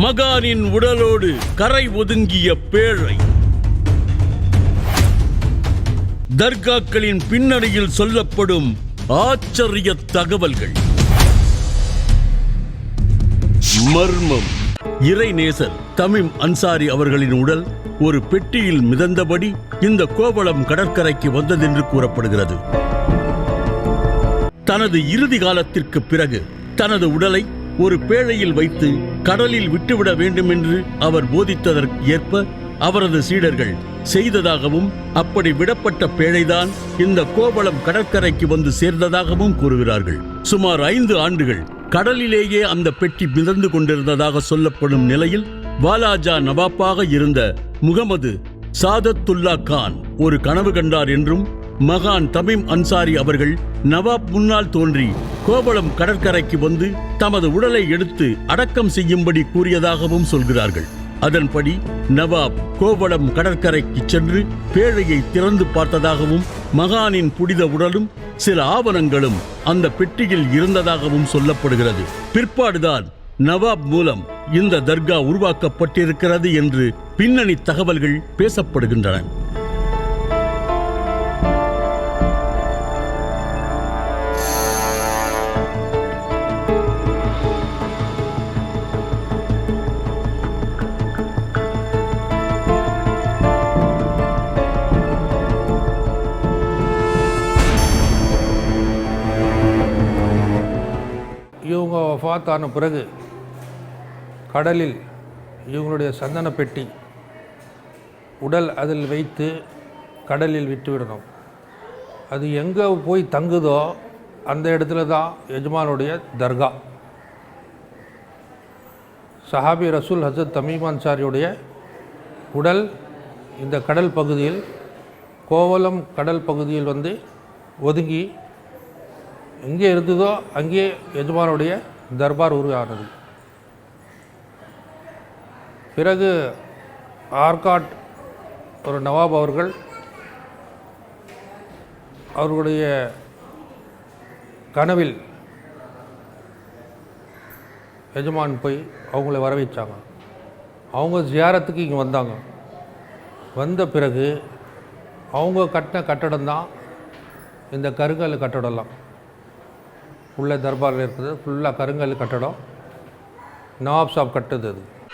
மகானின் உடலோடு கரை ஒதுங்கிய பேழை. தர்காக்களின் பின்னணியில் சொல்லப்படும் ஆச்சரிய தகவல்கள். மர்மம். இறைநேசர் தமீம் அன்சாரி அவர்களின் உடல் ஒரு பெட்டியில் மிதந்தபடி இந்த கோவளம் கடற்கரைக்கு வந்ததென்று கூறப்படுகிறது. தனது இறுதி காலத்திற்கு பிறகு தனது உடலை ஒரு பேழையில் வைத்து கடலில் விட்டுவிட வேண்டும் என்று அவர் போதித்ததற்கு ஏற்ப அவரது சீடர்கள் செய்ததாகவும், அப்படி விடப்பட்ட பேழைதான் இந்த கோவளம் கடற்கரைக்கு வந்து சேர்ந்ததாகவும் கூறுகிறார்கள். சுமார் 5 ஆண்டுகள் கடலிலேயே அந்த பெட்டி மிதந்து கொண்டிருந்ததாக சொல்லப்படும் நிலையில் வாலாஜா நவாப்பாக இருந்த முகமது சாதத்துல்லா கான் ஒரு கனவு கண்டார் என்றும், மகான் தமீம் அன்சாரி அவர்கள் நவாப் முன்னால் தோன்றி கோவளம் கடற்கரைக்கு வந்து தமது உடலை எடுத்து அடக்கம் செய்யும்படி கூறியதாகவும் சொல்கிறார்கள். அதன்படி நவாப் கோவளம் கடற்கரைக்கு சென்று பேழையை திறந்து பார்த்ததாகவும், மகானின் புனித உடலும் சில ஆவணங்களும் அந்த பெட்டியில் இருந்ததாகவும் சொல்லப்படுகிறது. பிற்பாடுதான் நவாப் மூலம் இந்த தர்கா உருவாக்கப்பட்டிருக்கிறது என்று பின்னணி தகவல்கள் பேசப்படுகின்றன. இவங்க வஃபாத்தான பிறகு கடலில் இவங்களுடைய சந்தன பெட்டி உடல் அதில் வைத்து கடலில் விட்டுவிடணும். அது எங்கே போய் தங்குதோ அந்த இடத்துல தான் எஜமானுடைய தர்கா. சஹாபி ரசூல் ஹசரத் தமீம் அன்சாரியுடைய உடல் இந்த கடல் பகுதியில், கோவளம் கடல் பகுதியில் வந்து ஒதுங்கி எங்கே இருந்ததோ அங்கே எஜமானுடைய தர்பார் உருவானது. பிறகு ஆர்காட் ஒரு நவாப் அவர்கள் அவர்களுடைய கனவில் எஜமான் போய் அவங்கள வர வச்சாங்க. அவங்க ஜியாரத்துக்கு இங்கே வந்தாங்க. வந்த பிறகு அவங்க கட்டின கட்டடம் தான் இந்த கருங்கல் கட்டடம்லாம். உள்ள தர்பாரில் இருக்குது ஃபுல்லாக கருங்கல் கட்டடம். நவாப் சாப் கட்டுது அது.